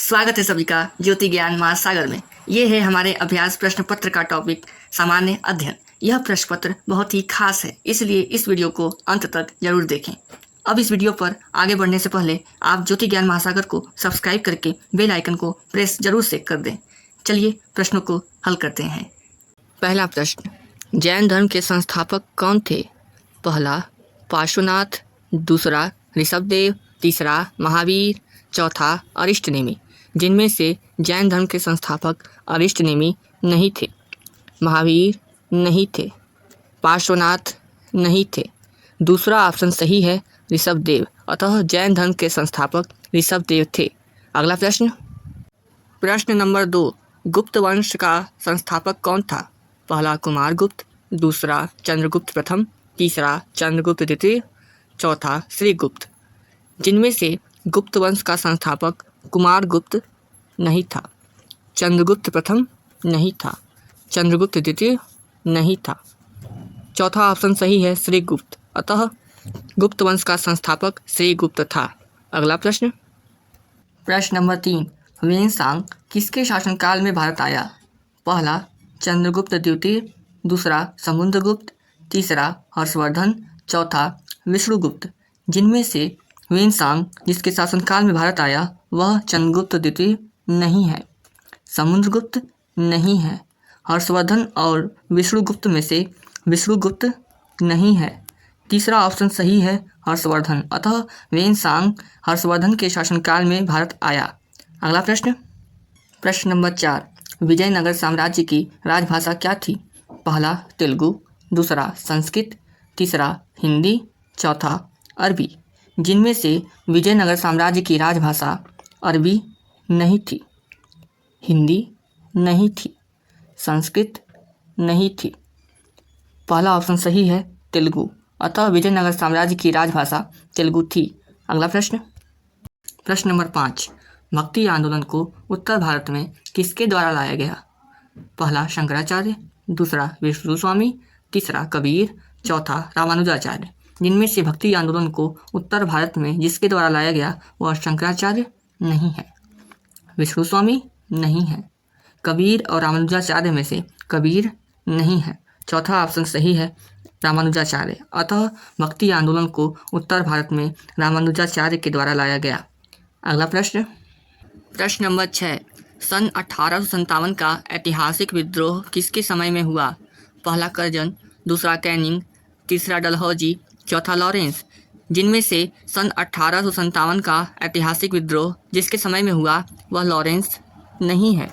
स्वागत है सभी का ज्योति ज्ञान महासागर में। ये है हमारे अभ्यास प्रश्न पत्र का टॉपिक सामान्य अध्ययन। यह प्रश्न पत्र बहुत ही खास है, इसलिए इस वीडियो को अंत तक जरूर देखें। अब इस वीडियो पर आगे बढ़ने से पहले आप ज्योति ज्ञान महासागर को सब्सक्राइब करके बेल आइकन को प्रेस जरूर से कर दें। चलिए प्रश्नों को हल करते हैं। पहला प्रश्न, जैन धर्म के संस्थापक कौन थे? पहला पार्श्वनाथ, दूसरा ऋषभदेव, तीसरा महावीर, चौथा अरिष्टनेमी। जिनमें से जैन धर्म के संस्थापक अरिष्टनेमी नहीं थे, महावीर नहीं थे, पार्श्वनाथ नहीं थे। दूसरा ऑप्शन सही है, ऋषभदेव। अतः जैन धर्म के संस्थापक ऋषभदेव थे। अगला प्रश्न, प्रश्न नंबर 2, गुप्त वंश का संस्थापक कौन था? पहला कुमारगुप्त, दूसरा चंद्रगुप्त प्रथम, तीसरा चंद्रगुप्त द्वितीय, चौथा श्रीगुप्त। जिनमें से गुप्त वंश का संस्थापक कुमारगुप्त नहीं था, चंद्रगुप्त प्रथम नहीं था, चंद्रगुप्त द्वितीय नहीं था। चौथा ऑप्शन सही है, श्रीगुप्त। अतः गुप्त वंश का संस्थापक श्रीगुप्त था। अगला प्रश्न, प्रश्न नंबर 3, वेनसांग किसके शासनकाल में भारत आया? पहला चंद्रगुप्त द्वितीय, दूसरा समुद्रगुप्त, तीसरा हर्षवर्धन, चौथा विष्णुगुप्त। जिनमें से वेनसांग जिसके शासनकाल में भारत आया वह चंद्रगुप्त द्वितीय नहीं है, समुद्रगुप्त नहीं है, हर्षवर्धन और विष्णुगुप्त में से विष्णुगुप्त नहीं है। तीसरा ऑप्शन सही है, हर्षवर्धन। अतः वेनसांग हर्षवर्धन के शासनकाल में भारत आया। अगला प्रश्न, प्रश्न नंबर 4, विजयनगर साम्राज्य की राजभाषा क्या थी? पहला तेलुगु, दूसरा संस्कृत, तीसरा हिंदी, चौथा अरबी। जिनमें से विजयनगर साम्राज्य की राजभाषा अरबी नहीं थी, हिंदी नहीं थी, संस्कृत नहीं थी। पहला ऑप्शन सही है, तेलुगु। अतः विजयनगर साम्राज्य की राजभाषा तेलुगु थी। अगला प्रश्न, प्रश्न नंबर 5, भक्ति आंदोलन को उत्तर भारत में किसके द्वारा लाया गया? पहला शंकराचार्य, दूसरा विष्णु स्वामी, तीसरा कबीर, चौथा रामानुजाचार्य। जिनमें से भक्ति आंदोलन को उत्तर भारत में जिसके द्वारा लाया गया वह शंकराचार्य नहीं है, विष्णु स्वामी नहीं है, कबीर और रामानुजाचार्य में से कबीर नहीं है। चौथा ऑप्शन सही है, रामानुजाचार्य। अतः भक्ति आंदोलन को उत्तर भारत में रामानुजाचार्य के द्वारा लाया गया। अगला प्रश्न, प्रश्न नंबर 6, सन 1857 का ऐतिहासिक विद्रोह किसके समय में हुआ? पहला कर्जन, दूसरा कैनिंग, तीसरा डलहौजी, चौथा लॉरेंस। जिनमें से सन 1857 का ऐतिहासिक विद्रोह जिसके समय में हुआ वह लॉरेंस नहीं है,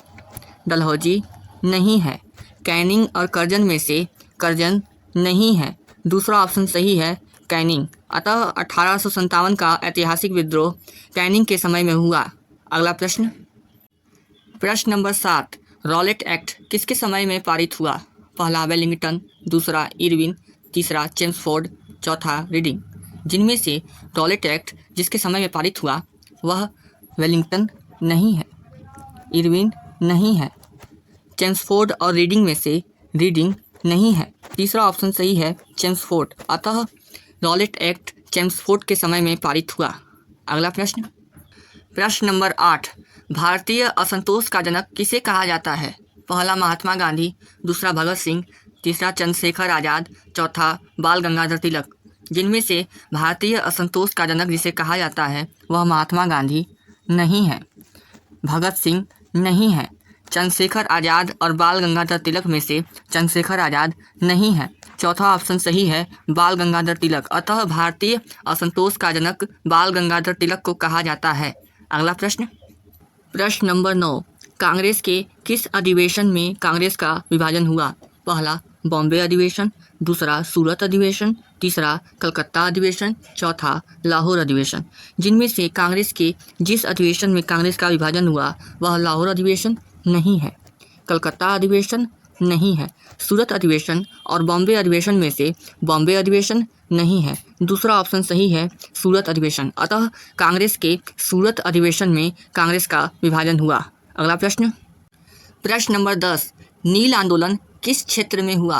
डलहौजी नहीं है, कैनिंग और कर्जन में से कर्जन नहीं है। दूसरा ऑप्शन सही है, कैनिंग। अतः 1857 का ऐतिहासिक विद्रोह कैनिंग के समय में हुआ। अगला प्रश्न, प्रश्न नंबर 7, रॉलेट एक्ट किसके समय में पारित हुआ? पहला वेलिंगटन, दूसरा इरविन, तीसरा चेम्सफोर्ड, चौथा रीडिंग। जिनमें से रॉलेट एक्ट जिसके समय में पारित हुआ वह वेलिंगटन नहीं है, इरविन नहीं है, चेम्सफोर्ड और रीडिंग में से रीडिंग नहीं है। तीसरा ऑप्शन सही है, चेम्सफोर्ड। अतः रॉलेट एक्ट चेम्सफोर्ड के समय में पारित हुआ। अगला प्रश्न, प्रश्न नंबर 8, भारतीय असंतोष का जनक किसे कहा जाता है? पहला महात्मा गांधी, दूसरा भगत सिंह, तीसरा चंद्रशेखर आज़ाद, चौथा बाल गंगाधर तिलक। जिनमें से भारतीय असंतोष का जनक जिसे कहा जाता है वह महात्मा गांधी नहीं है, भगत सिंह नहीं है, चंद्रशेखर आज़ाद और बाल गंगाधर तिलक में से चंद्रशेखर आज़ाद नहीं है। चौथा ऑप्शन सही है, बाल गंगाधर तिलक। अतः भारतीय असंतोष का जनक बाल गंगाधर तिलक को कहा जाता है। अगला प्रश्न, प्रश्न नंबर 9, कांग्रेस के किस अधिवेशन में कांग्रेस का विभाजन हुआ? पहला बॉम्बे अधिवेशन, दूसरा सूरत अधिवेशन, तीसरा कलकत्ता अधिवेशन, चौथा लाहौर अधिवेशन। जिनमें से कांग्रेस के जिस अधिवेशन में कांग्रेस का विभाजन हुआ वह लाहौर अधिवेशन नहीं है, कलकत्ता अधिवेशन नहीं है, सूरत अधिवेशन और बॉम्बे अधिवेशन में से बॉम्बे अधिवेशन नहीं है। दूसरा ऑप्शन सही है, सूरत अधिवेशन। अतः कांग्रेस के सूरत अधिवेशन में कांग्रेस का विभाजन हुआ। अगला प्रश्न, प्रश्न नंबर 10, नील आंदोलन किस क्षेत्र में हुआ?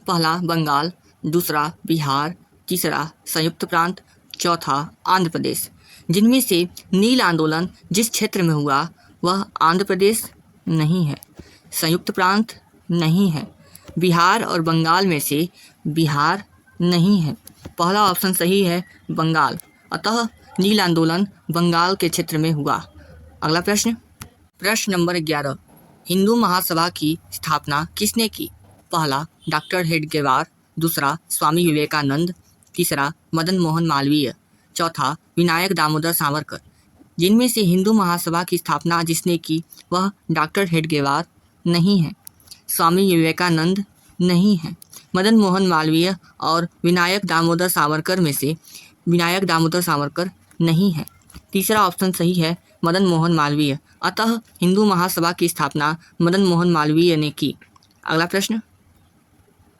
पहला बंगाल, दूसरा बिहार, तीसरा संयुक्त प्रांत, चौथा आंध्र प्रदेश। जिनमें से नील आंदोलन जिस क्षेत्र में हुआ वह आंध्र प्रदेश नहीं है। संयुक्त प्रांत नहीं है। बिहार और बंगाल में से बिहार नहीं है। पहला ऑप्शन सही है बंगाल, अतः नील आंदोलन बंगाल के क्षेत्र में हुआ। अगला प्रश्न, प्रश्न नंबर 11, हिंदू महासभा की स्थापना किसने की? पहला डॉक्टर हेडगेवार, दूसरा स्वामी विवेकानंद, तीसरा मदन मोहन मालवीय, चौथा विनायक दामोदर सावरकर। जिनमें से हिंदू महासभा की स्थापना जिसने की वह डॉक्टर हेडगेवार नहीं है, स्वामी विवेकानंद नहीं है, मदन मोहन मालवीय और विनायक दामोदर सावरकर में से विनायक दामोदर सावरकर नहीं है। तीसरा ऑप्शन सही है मदन मोहन मालवीय, अतः हिंदू महासभा की स्थापना मदन मोहन मालवीय ने की। अगला प्रश्न,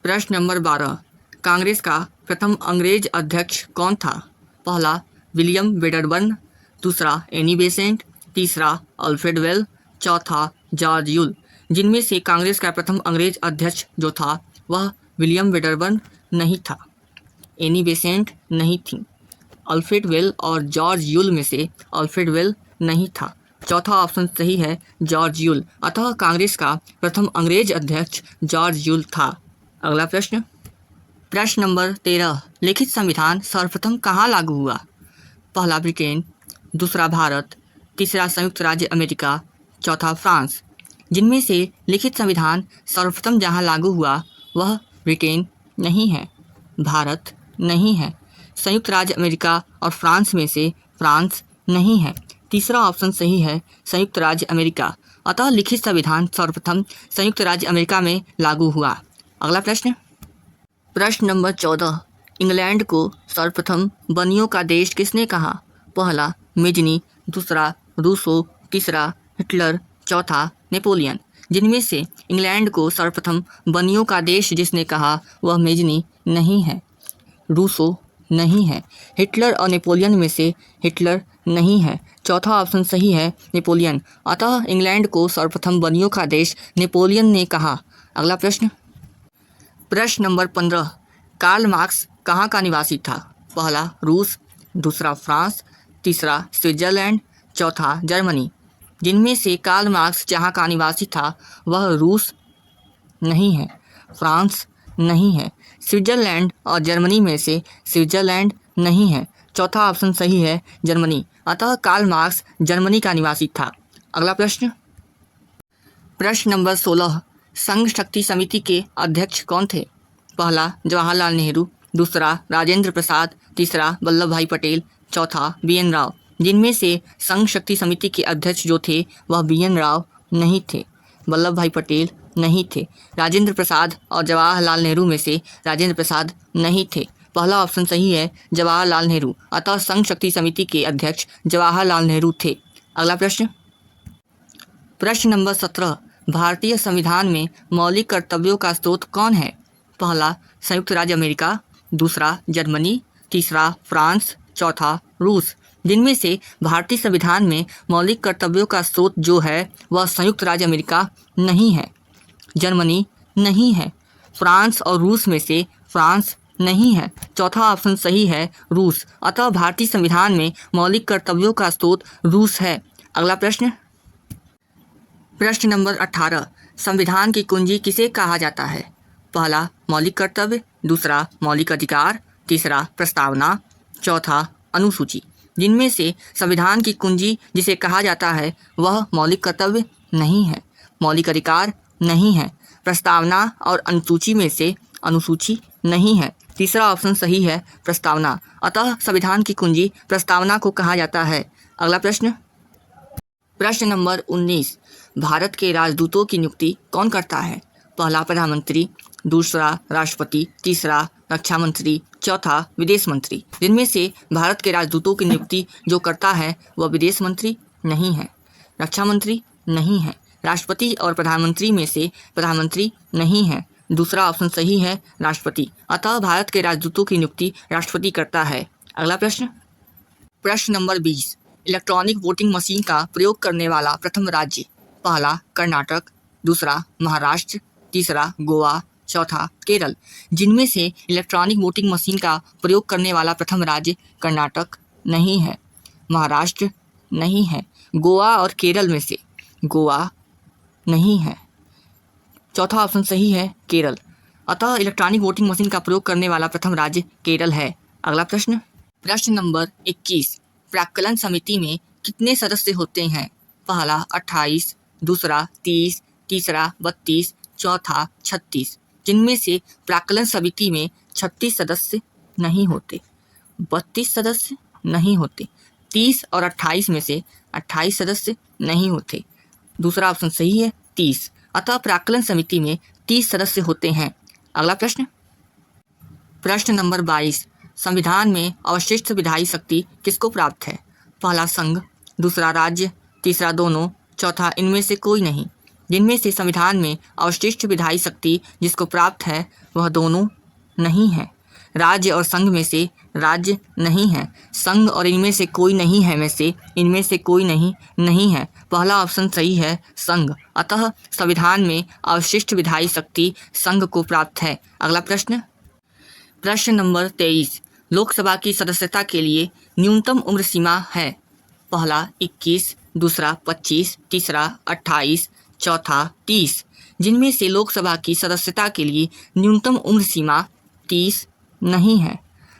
प्रश्न नंबर 12, कांग्रेस का प्रथम अंग्रेज अध्यक्ष कौन था? पहला विलियम वेडरबर्न, दूसरा एनी बेसेंट, तीसरा अल्फ्रेड वेल, चौथा जॉर्ज यूल। जिनमें से कांग्रेस का प्रथम अंग्रेज अध्यक्ष जो था वह विलियम वेडरबर्न नहीं था, एनी बेसेंट नहीं थी, अल्फ्रेड वेल और जॉर्ज यूल में से अल्फ्रेड वेल नहीं था। चौथा ऑप्शन सही है जॉर्ज यूल, अतः कांग्रेस का प्रथम अंग्रेज अध्यक्ष जॉर्ज यूल था। अगला प्रश्न, प्रश्न नंबर 13, लिखित संविधान सर्वप्रथम कहाँ लागू हुआ? पहला ब्रिटेन, दूसरा भारत, तीसरा संयुक्त राज्य अमेरिका, चौथा फ्रांस। जिनमें से लिखित संविधान सर्वप्रथम जहाँ लागू हुआ वह ब्रिटेन नहीं है, भारत नहीं है, संयुक्त राज्य अमेरिका और फ्रांस में से फ्रांस नहीं है। तीसरा ऑप्शन सही है संयुक्त राज्य अमेरिका, अतः लिखित संविधान सर्वप्रथम संयुक्त राज्य अमेरिका में लागू हुआ। अगला प्रश्न, प्रश्न नंबर 14, इंग्लैंड को सर्वप्रथम बनियों का देश किसने कहा? पहला मेजनी, दूसरा रूसो, तीसरा हिटलर, चौथा नेपोलियन। जिनमें से इंग्लैंड को सर्वप्रथम बनियों का देश जिसने कहा वह मेजनी नहीं है, रूसो नहीं है, हिटलर और नेपोलियन में से हिटलर नहीं है। चौथा ऑप्शन सही है नेपोलियन, अतः इंग्लैंड को सर्वप्रथम बनियों का देश नेपोलियन ने कहा। अगला प्रश्न, प्रश्न नंबर 15, कार्ल मार्क्स कहाँ का निवासी था? पहला रूस, दूसरा फ्रांस, तीसरा स्विट्जरलैंड, चौथा जर्मनी। जिनमें से कार्ल मार्क्स जहाँ का निवासी था वह रूस नहीं है, फ्रांस नहीं है, स्विट्जरलैंड और जर्मनी में से स्विट्जरलैंड नहीं है। चौथा ऑप्शन सही है जर्मनी, अतः कार्ल मार्क्स जर्मनी का निवासी था। अगला प्रश्न, प्रश्न नंबर 16, संघ शक्ति समिति के अध्यक्ष कौन थे? पहला जवाहरलाल नेहरू, दूसरा राजेंद्र प्रसाद, तीसरा वल्लभ भाई पटेल, चौथा BN राव। जिनमें से संघ शक्ति समिति के अध्यक्ष जो थे वह BN राव नहीं थे, वल्लभ भाई पटेल नहीं थे, राजेंद्र प्रसाद और जवाहरलाल नेहरू में से राजेंद्र प्रसाद नहीं थे। पहला ऑप्शन सही है जवाहरलाल नेहरू, अतः संघ शक्ति समिति के अध्यक्ष जवाहरलाल नेहरू थे। अगला प्रश्न, प्रश्न नंबर 17, भारतीय संविधान में मौलिक कर्तव्यों का स्रोत कौन है? पहला संयुक्त राज्य अमेरिका, दूसरा जर्मनी, तीसरा फ्रांस, चौथा रूस। जिनमें से भारतीय संविधान में मौलिक कर्तव्यों का स्रोत जो है वह संयुक्त राज्य अमेरिका नहीं है, जर्मनी नहीं है, फ्रांस और रूस में से फ्रांस नहीं है। चौथा ऑप्शन सही है रूस, अतः भारतीय संविधान में मौलिक कर्तव्यों का स्रोत रूस है। अगला प्रश्न, प्रश्न नंबर 18, संविधान की कुंजी किसे कहा जाता है? पहला मौलिक कर्तव्य, दूसरा मौलिक अधिकार, तीसरा प्रस्तावना, चौथा अनुसूची। जिनमें से संविधान की कुंजी जिसे कहा जाता है वह मौलिक कर्तव्य नहीं है, मौलिक अधिकार नहीं है, प्रस्तावना और अनुसूची में से अनुसूची नहीं है। तीसरा ऑप्शन सही है प्रस्तावना, अतः संविधान की कुंजी प्रस्तावना को कहा जाता है। अगला प्रश्न, प्रश्न नंबर 19, भारत के राजदूतों की नियुक्ति कौन करता है? पहला प्रधानमंत्री, दूसरा राष्ट्रपति, तीसरा रक्षा मंत्री, चौथा विदेश मंत्री। जिनमें से भारत के राजदूतों की नियुक्ति जो करता है वह विदेश मंत्री नहीं है, रक्षा मंत्री नहीं है, राष्ट्रपति और प्रधानमंत्री में से प्रधानमंत्री नहीं है। दूसरा ऑप्शन सही है राष्ट्रपति, अतः भारत के राजदूतों की नियुक्ति राष्ट्रपति करता है। अगला प्रश्न, प्रश्न नंबर 20, इलेक्ट्रॉनिक वोटिंग मशीन का प्रयोग करने वाला प्रथम राज्य? पहला कर्नाटक, दूसरा महाराष्ट्र, तीसरा गोवा, चौथा केरल। जिनमें से इलेक्ट्रॉनिक वोटिंग मशीन का प्रयोग करने वाला प्रथम राज्य कर्नाटक नहीं है, महाराष्ट्र नहीं है, गोवा और केरल में से गोवा नहीं है। चौथा ऑप्शन सही है केरल। अतः इलेक्ट्रॉनिक वोटिंग मशीन का प्रयोग करने वाला प्रथम राज्य केरल है। अगला प्रश्न, प्रश्न नंबर 21, प्राक्कलन समिति में कितने सदस्य होते हैं? पहला 28, दूसरा 30, तीसरा 32, चौथा 36, जिनमें से प्राक्कलन समिति में 36 सदस्य नहीं होते, 32 सदस्य नहीं होते, 30 और 28 में से 28 सदस्य नहीं होते। दूसरा ऑप्शन सही है 30। अतः प्राक्कलन समिति में 30 सदस्य होते हैं। अगला प्रश्न, प्रश्न नंबर 22, संविधान में अवशिष्ट विधायी शक्ति किसको प्राप्त है? पहला संघ, दूसरा राज्य, तीसरा दोनों, चौथा इनमें से कोई नहीं। जिनमें से संविधान में अवशिष्ट विधायी शक्ति जिसको प्राप्त है वह दोनों नहीं है। राज्य और संघ में से राज्य नहीं है, संघ और इनमें से कोई नहीं है में से इनमें से कोई नहीं है। पहला ऑप्शन सही है संघ। अतः संविधान में अवशिष्ट विधायी शक्ति संघ को प्राप्त है। अगला प्रश्न, प्रश्न नंबर 23, लोकसभा की सदस्यता के लिए न्यूनतम उम्र सीमा है? पहला 21, दूसरा 25, तीसरा 28, चौथा 30, जिनमें से लोकसभा की सदस्यता के लिए न्यूनतम उम्र सीमा 30 नहीं है,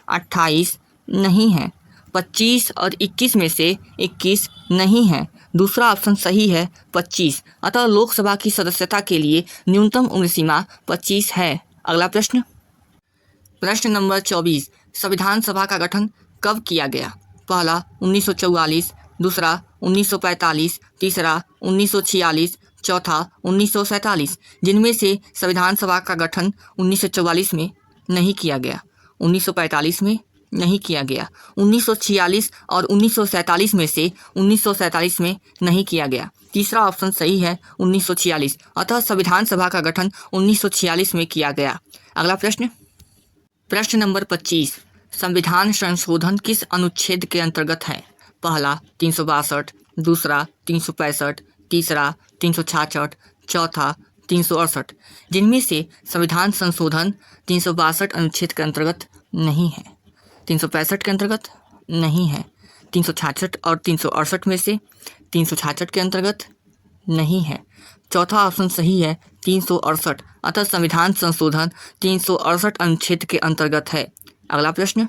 28 नहीं है, 25 और 21 में से 21 नहीं है। दूसरा ऑप्शन सही है 25। अतः लोकसभा की सदस्यता के लिए न्यूनतम उम्र सीमा 25 है। अगला प्रश्न, प्रश्न नंबर 24, संविधान सभा का गठन कब किया गया? पहला 1944, दूसरा 1945, तीसरा 1946, चौथा 1947, जिनमें से संविधान सभा का गठन 1944 में नहीं किया गया, 1945 में नहीं किया गया, 1946 और 1947 में से 1947 में नहीं किया गया। तीसरा ऑप्शन सही है 1946। अतः संविधान सभा का गठन 1946 में किया गया। अगला प्रश्न, प्रश्न नंबर 25, संविधान संशोधन किस अनुच्छेद के अंतर्गत है? पहला 362, दूसरा 365, तीसरा 366, चौथा 368, जिनमें से संविधान संशोधन 362 अनुच्छेद के अंतर्गत नहीं है, 365 के अंतर्गत नहीं है, 366 और 368 में से 366 के अंतर्गत नहीं है। चौथा ऑप्शन सही है 368। अतः संविधान संशोधन 368 अनुच्छेद के अंतर्गत है। अगला प्रश्न,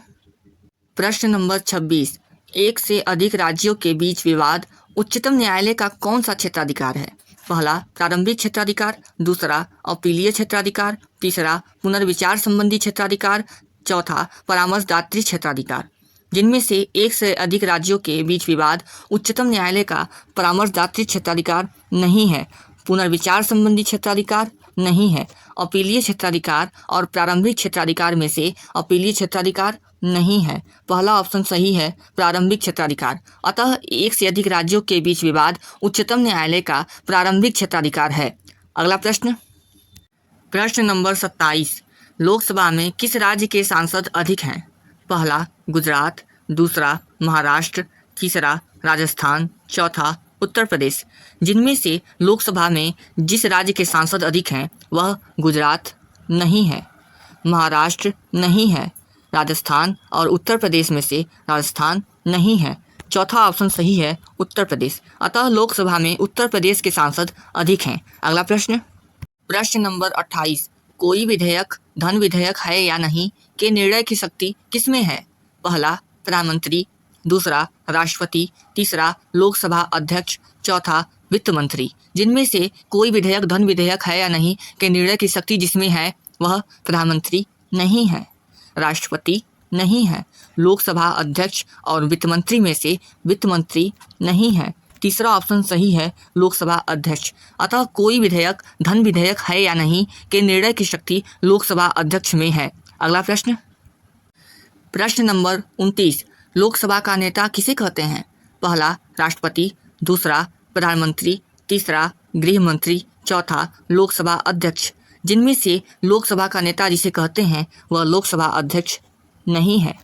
प्रश्न नंबर 26, एक से अधिक राज्यों के बीच विवाद उच्चतम न्यायालय का कौन सा क्षेत्राधिकार है? पहला प्रारंभिक क्षेत्राधिकार, दूसरा अपीलीय क्षेत्राधिकार, तीसरा पुनर्विचार संबंधी क्षेत्राधिकार, चौथा परामर्शदात्री क्षेत्राधिकार। जिनमें से एक से अधिक राज्यों के बीच विवाद उच्चतम न्यायालय का परामर्शदात्री क्षेत्राधिकार नहीं है, पुनर्विचार संबंधी क्षेत्राधिकार नहीं है, अपीलीय क्षेत्राधिकार और प्रारंभिक क्षेत्राधिकार में से अपीलीय क्षेत्राधिकार नहीं है। पहला ऑप्शन सही है प्रारंभिक क्षेत्राधिकार। अतः एक से अधिक राज्यों के बीच विवाद उच्चतम न्यायालय का प्रारंभिक क्षेत्राधिकार है। अगला प्रश्न, प्रश्न नंबर 27, लोकसभा में किस राज्य के सांसद अधिक हैं? पहला गुजरात, दूसरा महाराष्ट्र, तीसरा राजस्थान, चौथा उत्तर प्रदेश। जिनमें से लोकसभा में जिस राज्य के सांसद अधिक हैं वह गुजरात नहीं है, महाराष्ट्र नहीं है, राजस्थान और उत्तर प्रदेश में से राजस्थान नहीं है। चौथा ऑप्शन सही है उत्तर प्रदेश। अतः लोकसभा में उत्तर प्रदेश के सांसद अधिक हैं। अगला प्रश्न, प्रश्न नंबर 28, कोई विधेयक धन विधेयक है या नहीं के निर्णय की शक्ति किसमें है? पहला प्रधानमंत्री, दूसरा राष्ट्रपति, तीसरा लोकसभा अध्यक्ष, चौथा वित्त मंत्री। जिनमें से कोई विधेयक धन विधेयक है या नहीं के निर्णय की शक्ति जिसमें है वह प्रधानमंत्री नहीं है, राष्ट्रपति नहीं है, लोकसभा अध्यक्ष और वित्त मंत्री में से वित्त मंत्री नहीं है। तीसरा ऑप्शन सही है लोकसभा अध्यक्ष। अतः कोई विधेयक धन विधेयक है या नहीं के निर्णय की शक्ति लोकसभा अध्यक्ष में है। अगला प्रश्न, प्रश्न नंबर 29, लोकसभा का नेता किसे कहते हैं? पहला राष्ट्रपति, दूसरा प्रधानमंत्री, तीसरा गृह मंत्री, चौथा लोकसभा अध्यक्ष। जिनमें से लोकसभा का नेता जिसे कहते हैं वह लोकसभा अध्यक्ष नहीं है,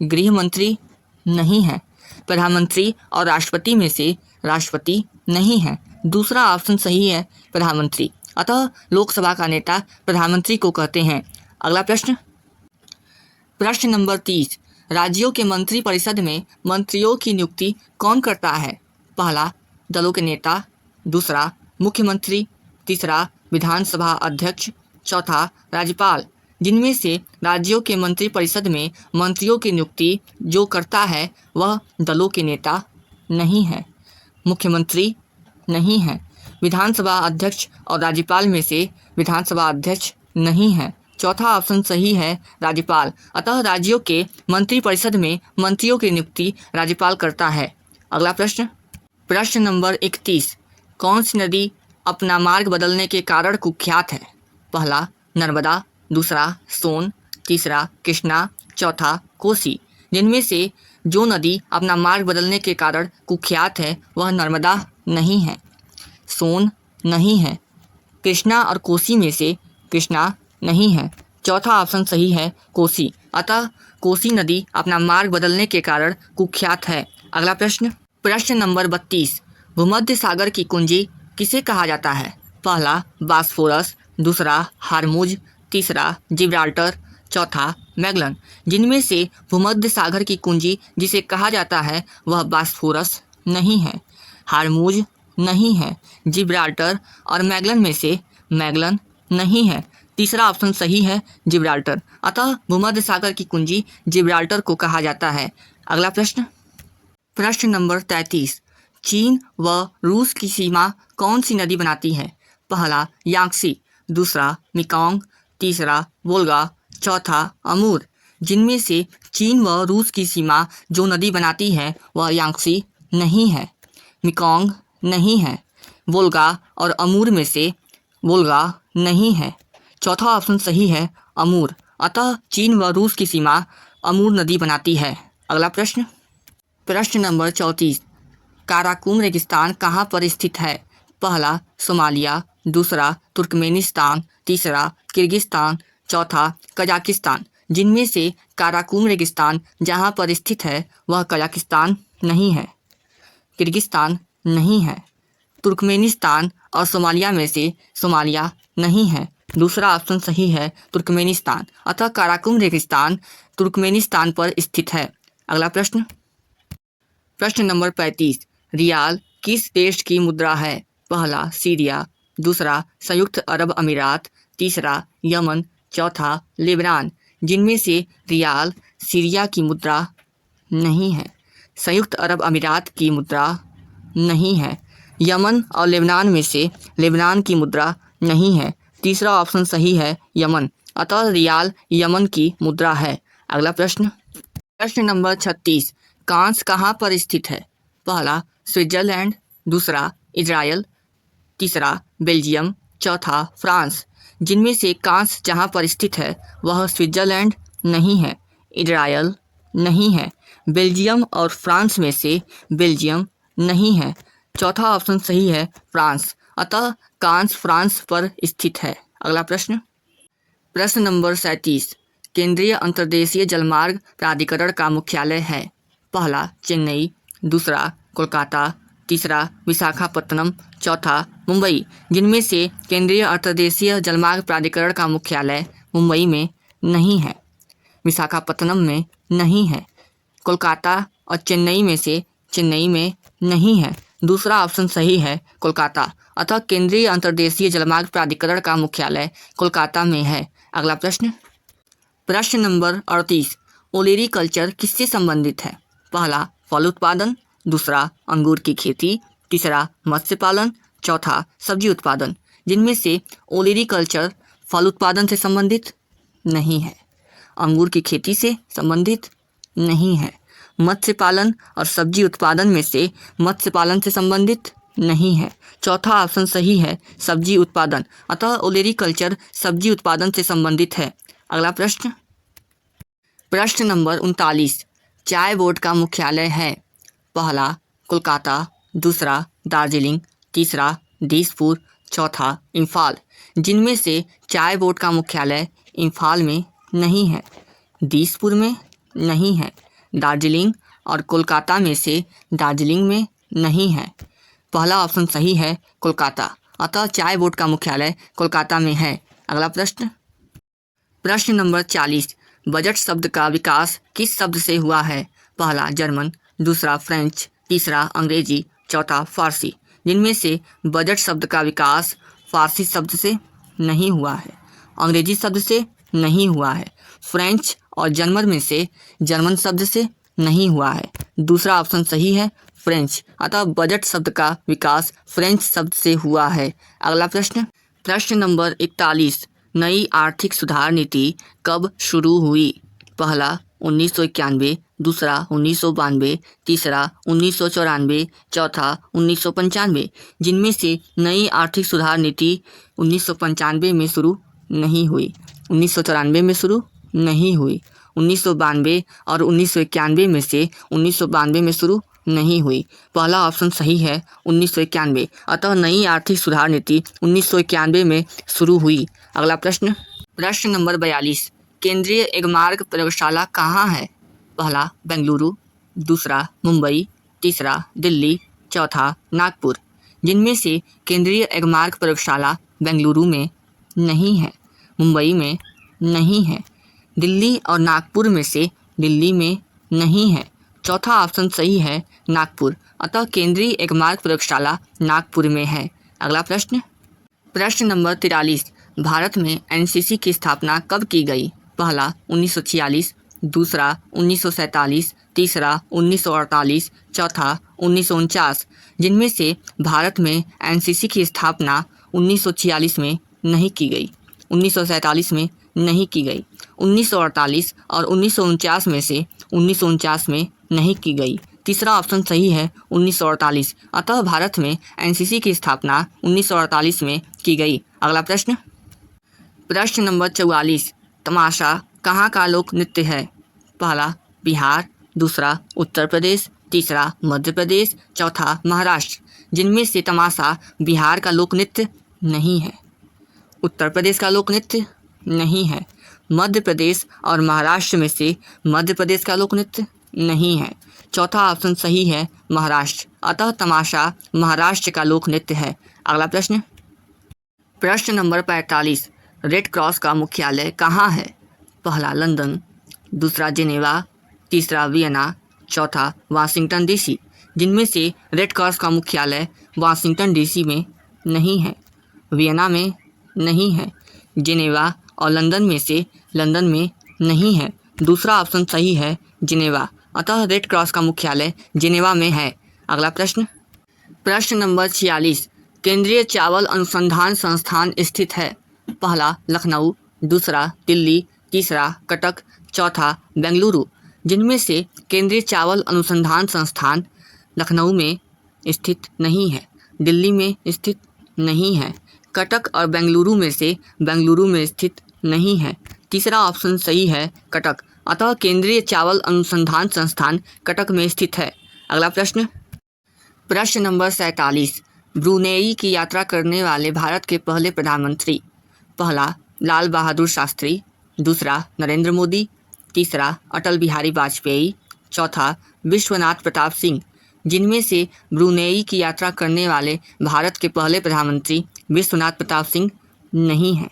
गृह मंत्री नहीं है, प्रधानमंत्री और राष्ट्रपति में से राष्ट्रपति नहीं है। दूसरा ऑप्शन सही है प्रधानमंत्री। अतः लोकसभा का नेता प्रधानमंत्री को कहते हैं। अगला प्रश्न, प्रश्न नंबर 30, राज्यों के मंत्री परिषद में मंत्रियों की नियुक्ति कौन करता है? पहला दलों के नेता, दूसरा मुख्यमंत्री, तीसरा विधानसभा अध्यक्ष, चौथा राज्यपाल। जिनमें से राज्यों के मंत्रिपरिषद में मंत्रियों की नियुक्ति जो करता है वह दलों के नेता नहीं है। मुख्यमंत्री नहीं है। विधानसभा अध्यक्ष और राज्यपाल में से विधानसभा अध्यक्ष नहीं है। चौथा ऑप्शन सही है, राज्यपाल। अतः राज्यों के मंत्रिपरिषद में मंत्रियों की नियुक्ति राज्यपाल करता है। अगला प्रश्न, प्रश्न नंबर 31। कौन सी नदी अपना मार्ग बदलने के कारण कुख्यात है? पहला नर्मदा, दूसरा सोन, तीसरा कृष्णा, चौथा कोसी। जिनमें से जो नदी अपना मार्ग बदलने के कारण कुख्यात है वह नर्मदा नहीं है, सोन नहीं है, कृष्णा और कोसी में से कृष्णा नहीं है। चौथा ऑप्शन सही है, कोसी। अतः कोसी नदी अपना मार्ग बदलने के कारण कुख्यात है। अगला प्रश्न, प्रश्न नंबर 32। भूमध्य सागर की कुंजी किसे कहा जाता है? पहला बास्फोरस, दूसरा हार्मुज, तीसरा जिब्राल्टर, चौथा मैगलन। जिनमें से भूमध्य सागर की कुंजी जिसे कहा जाता है वह बास्फोरस नहीं है, हार्मुज नहीं है, जिब्राल्टर और मैगलन में से मैगलन नहीं है। तीसरा ऑप्शन सही है, जिब्राल्टर। अतः भूमध्य सागर की कुंजी जिब्राल्टर को कहा जाता है। अगला प्रश्न, प्रश्न नंबर 33। चीन व रूस की सीमा कौन सी नदी बनाती है? पहला यांगसी, दूसरा मेकोंग, तीसरा वोल्गा, चौथा अमूर। जिनमें से चीन व रूस की सीमा जो नदी बनाती है वह यांगसी नहीं है, मेकोंग नहीं है, वोल्गा और अमूर में से वोल्गा नहीं है। चौथा ऑप्शन सही है, अमूर। अतः चीन व रूस की सीमा अमूर नदी बनाती है। अगला प्रश्न, प्रश्न नंबर 34। काराकुम रेगिस्तान कहाँ पर स्थित है? पहला सोमालिया, दूसरा तुर्कमेनिस्तान, तीसरा किर्गिस्तान, चौथा कजाकिस्तान। जिनमें से काराकुम रेगिस्तान जहाँ पर स्थित है वह कजाकिस्तान नहीं है, किर्गिस्तान नहीं है, तुर्कमेनिस्तान और सोमालिया में से सोमालिया नहीं है। दूसरा ऑप्शन सही है, तुर्कमेनिस्तान। अतः काराकुम रेगिस्तान तुर्कमेनिस्तान पर स्थित है। अगला प्रश्न, प्रश्न नंबर 35। रियाल किस देश की मुद्रा है? पहला सीरिया, दूसरा संयुक्त अरब अमीरात, तीसरा यमन, चौथा लेबनान। जिनमें से रियाल सीरिया की मुद्रा नहीं है, संयुक्त अरब अमीरात की मुद्रा नहीं है, यमन और लेबनान में से लेबनान की मुद्रा नहीं है। तीसरा ऑप्शन सही है, यमन। अतः रियाल यमन की मुद्रा है। अगला प्रश्न, प्रश्न नंबर 36। कांस कहाँ पर स्थित है? पहला स्विट्जरलैंड, दूसरा इजराइल, तीसरा बेल्जियम, चौथा फ्रांस। जिनमें से कांस जहाँ पर स्थित है वह स्विट्जरलैंड नहीं है, इजराइल नहीं है, बेल्जियम और फ्रांस में से बेल्जियम नहीं है। चौथा ऑप्शन सही है, फ्रांस। अतः कांस फ्रांस पर स्थित है। अगला प्रश्न, प्रश्न नंबर 37। केंद्रीय अंतर्देशीय जलमार्ग प्राधिकरण का मुख्यालय है? पहला चेन्नई, दूसरा कोलकाता, तीसरा विशाखापत्तनम, चौथा मुंबई। जिनमें से केंद्रीय अंतर्देशीय जलमार्ग प्राधिकरण का मुख्यालय मुंबई में नहीं है, विशाखापत्तनम में नहीं है, कोलकाता और चेन्नई में से चेन्नई में नहीं है। दूसरा ऑप्शन सही है, कोलकाता। अतः केंद्रीय अंतर्देशीय जलमार्ग प्राधिकरण का मुख्यालय कोलकाता में है। अगला प्रश्न, प्रश्न नंबर 38। ओलेरी कल्चर किससे संबंधित है? पहला फल उत्पादन, दूसरा अंगूर की खेती, तीसरा मत्स्य पालन, चौथा सब्जी उत्पादन। जिनमें से ओलेरी कल्चर फल उत्पादन से संबंधित नहीं है, अंगूर की खेती से संबंधित नहीं है, मत्स्य पालन और सब्जी उत्पादन में से मत्स्य पालन से संबंधित नहीं है। चौथा ऑप्शन सही है, सब्जी उत्पादन। अतः ओलेरी कल्चर सब्जी उत्पादन से संबंधित है। अगला प्रश्न, प्रश्न नंबर 39। चाय बोर्ड का मुख्यालय है? पहला कोलकाता, दूसरा दार्जिलिंग, तीसरा दिसपुर, चौथा इम्फाल। जिनमें से चाय बोर्ड का मुख्यालय इम्फाल में नहीं है, दिसपुर में नहीं है, दार्जिलिंग और कोलकाता में से दार्जिलिंग में नहीं है। पहला ऑप्शन सही है, कोलकाता। अतः चाय बोर्ड का मुख्यालय कोलकाता में है। अगला प्रश्न, प्रश्न नंबर 40। बजट शब्द का विकास किस शब्द से हुआ है? पहला जर्मन, दूसरा फ्रेंच, तीसरा अंग्रेजी, चौथा फारसी। जिनमें से बजट शब्द का विकास फारसी शब्द से नहीं हुआ है, अंग्रेजी शब्द से नहीं हुआ है, फ्रेंच और जर्मन में से जर्मन शब्द से नहीं हुआ है। दूसरा ऑप्शन सही है, फ्रेंच। अतः बजट शब्द का विकास फ्रेंच शब्द से हुआ है। अगला प्रश्न, प्रश्न नंबर 41, नई आर्थिक सुधार नीति कब शुरू हुई? पहला 1991, दूसरा 1992, तीसरा 1994, चौथा 1995। जिनमें से नई आर्थिक सुधार नीति 1995 में शुरू नहीं हुई, 1994 में शुरू नहीं हुई, 1992 और 1991 में से 1992 में शुरू नहीं हुई। पहला ऑप्शन सही है, 1991। अतः नई आर्थिक सुधार नीति 1991 में शुरू हुई। अगला प्रश्न, प्रश्न नंबर 42, केंद्रीय एगमार्क प्रयोगशाला कहाँ है? पहला बेंगलुरु, दूसरा मुंबई, तीसरा दिल्ली, चौथा नागपुर। जिनमें से केंद्रीय एगमार्क प्रयोगशाला बेंगलुरु में नहीं है, मुंबई में नहीं है, दिल्ली और नागपुर में से दिल्ली में नहीं है। चौथा ऑप्शन सही है, नागपुर। अतः केंद्रीय एगमार्क प्रयोगशाला नागपुर में है। अगला प्रश्न, प्रश्न नंबर 43, भारत में एनसीसी की स्थापना कब की गई? पहला 1946, दूसरा 1947, तीसरा 1948, चौथा 1949। जिनमें से भारत में एनसीसी की स्थापना 1946 में नहीं की गई, 1947 में नहीं की गई, 1948 और 1949 में से 1949 में नहीं की गई। तीसरा ऑप्शन सही है, 1948। अतः भारत में एनसीसी की स्थापना 1948 में की गई। अगला प्रश्न, प्रश्न नंबर 44, तमाशा कहाँ का लोक नृत्य है? पहला बिहार, दूसरा उत्तर प्रदेश, तीसरा मध्य प्रदेश, चौथा महाराष्ट्र। जिनमें से तमाशा बिहार का लोक नृत्य नहीं है, उत्तर प्रदेश का लोक नृत्य नहीं है, मध्य प्रदेश और महाराष्ट्र में से मध्य प्रदेश का लोक नृत्य नहीं है। चौथा ऑप्शन सही है, महाराष्ट्र। अतः तमाशा महाराष्ट्र का लोक नृत्य है। अगला प्रश्न, प्रश्न नंबर 45, रेड क्रॉस का मुख्यालय कहाँ है? पहला लंदन, दूसरा जिनेवा, तीसरा वियना, चौथा वाशिंगटन डीसी। जिनमें से रेड क्रॉस का मुख्यालय वाशिंगटन डीसी में नहीं है, वियना में नहीं है, जिनेवा और लंदन में से लंदन में नहीं है। दूसरा ऑप्शन सही है, जिनेवा। अतः रेड क्रॉस का मुख्यालय जिनेवा में है। अगला प्रश्न, प्रश्न नंबर 46, केंद्रीय चावल अनुसंधान संस्थान स्थित है? पहला लखनऊ, दूसरा दिल्ली, तीसरा कटक, चौथा बेंगलुरु। जिनमें से केंद्रीय चावल अनुसंधान संस्थान लखनऊ में स्थित नहीं है, दिल्ली में स्थित नहीं है, कटक और बेंगलुरु में से बेंगलुरु में स्थित नहीं है। तीसरा ऑप्शन सही है, कटक। अतः केंद्रीय चावल अनुसंधान संस्थान कटक में स्थित है। अगला प्रश्न, प्रश्न नंबर 47, ब्रुनेई की यात्रा करने वाले भारत के पहले प्रधानमंत्री? पहला लाल बहादुर शास्त्री, दूसरा नरेंद्र मोदी, तीसरा अटल बिहारी वाजपेयी, चौथा विश्वनाथ प्रताप सिंह। जिनमें से ब्रुनेई की यात्रा करने वाले भारत के पहले प्रधानमंत्री विश्वनाथ प्रताप सिंह नहीं है,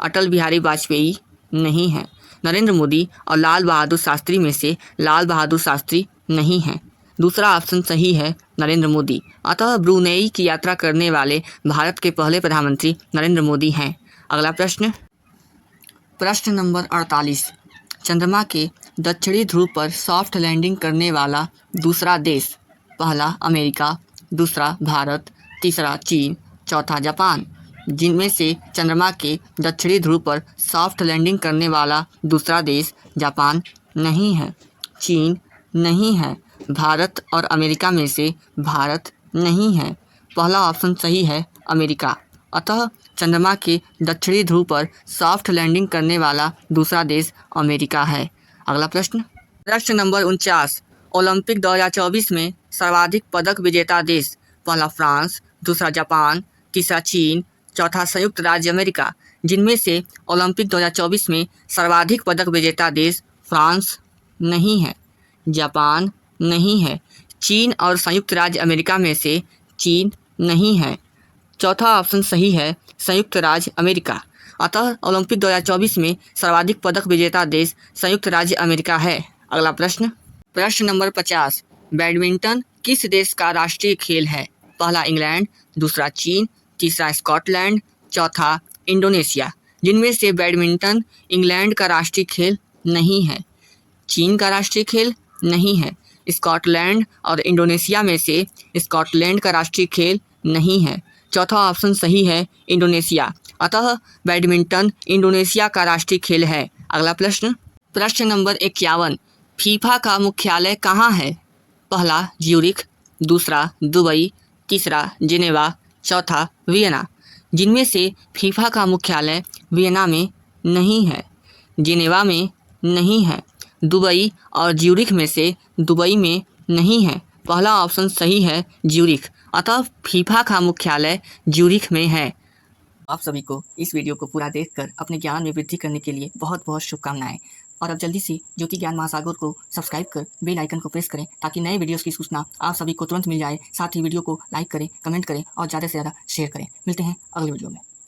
अटल बिहारी वाजपेयी नहीं है, नरेंद्र मोदी और लाल बहादुर शास्त्री में से लाल बहादुर शास्त्री नहीं है। दूसरा ऑप्शन सही है, नरेंद्र मोदी। अतः ब्रुनेई की यात्रा करने वाले भारत के पहले प्रधानमंत्री नरेंद्र मोदी हैं। अगला प्रश्न, प्रश्न नंबर 48, चंद्रमा के दक्षिणी ध्रुव पर सॉफ्ट लैंडिंग करने वाला दूसरा देश? पहला अमेरिका, दूसरा भारत, तीसरा चीन, चौथा जापान। जिनमें से चंद्रमा के दक्षिणी ध्रुव पर सॉफ्ट लैंडिंग करने वाला दूसरा देश जापान नहीं है, चीन नहीं है, भारत और अमेरिका में से भारत नहीं है। पहला ऑप्शन सही है, अमेरिका। अतः चंद्रमा के दक्षिणी ध्रुव पर सॉफ्ट लैंडिंग करने वाला दूसरा देश अमेरिका है। अगला प्रश्न, प्रश्न नंबर 49, ओलंपिक 2024 में सर्वाधिक पदक विजेता देश? पहला फ्रांस, दूसरा जापान, तीसरा चीन, चौथा संयुक्त राज्य अमेरिका। जिनमें से ओलंपिक 2024 में सर्वाधिक पदक विजेता देश फ्रांस नहीं है, जापान नहीं है, चीन और संयुक्त राज्य अमेरिका में से चीन नहीं है। चौथा ऑप्शन सही है, संयुक्त राज्य अमेरिका। अतः ओलंपिक 2024 में सर्वाधिक पदक विजेता देश संयुक्त राज्य अमेरिका है। अगला प्रश्न, प्रश्न नंबर 50, बैडमिंटन किस देश का राष्ट्रीय खेल है? पहला इंग्लैंड, दूसरा चीन, तीसरा स्कॉटलैंड, चौथा इंडोनेशिया। जिनमें से बैडमिंटन इंग्लैंड का राष्ट्रीय खेल नहीं है, चीन का राष्ट्रीय खेल नहीं है, स्कॉटलैंड और इंडोनेशिया में से स्कॉटलैंड का राष्ट्रीय खेल नहीं है। चौथा ऑप्शन सही है, इंडोनेशिया। अतः बैडमिंटन इंडोनेशिया का राष्ट्रीय खेल है। अगला प्रश्न, प्रश्न नंबर 51, फीफा का मुख्यालय कहाँ है? पहला ज्यूरिख, दूसरा दुबई, तीसरा जिनेवा, चौथा वियना। जिनमें से फीफा का मुख्यालय वियना में नहीं है, जिनेवा में नहीं है, दुबई और ज्यूरिख में से दुबई में नहीं है। पहला ऑप्शन सही है, ज्यूरिख। अतः फीफा का मुख्यालय ज्यूरिख में है। आप सभी को इस वीडियो को पूरा देखकर अपने ज्ञान में वृद्धि करने के लिए बहुत बहुत शुभकामनाएं। और अब जल्दी से ज्योति ज्ञान महासागर को सब्सक्राइब कर बेल आइकन को प्रेस करें ताकि नए वीडियोस की सूचना आप सभी को तुरंत मिल जाए। साथ ही वीडियो को लाइक करें, कमेंट करें और ज़्यादा से ज़्यादा शेयर करें। मिलते हैं अगले वीडियो में।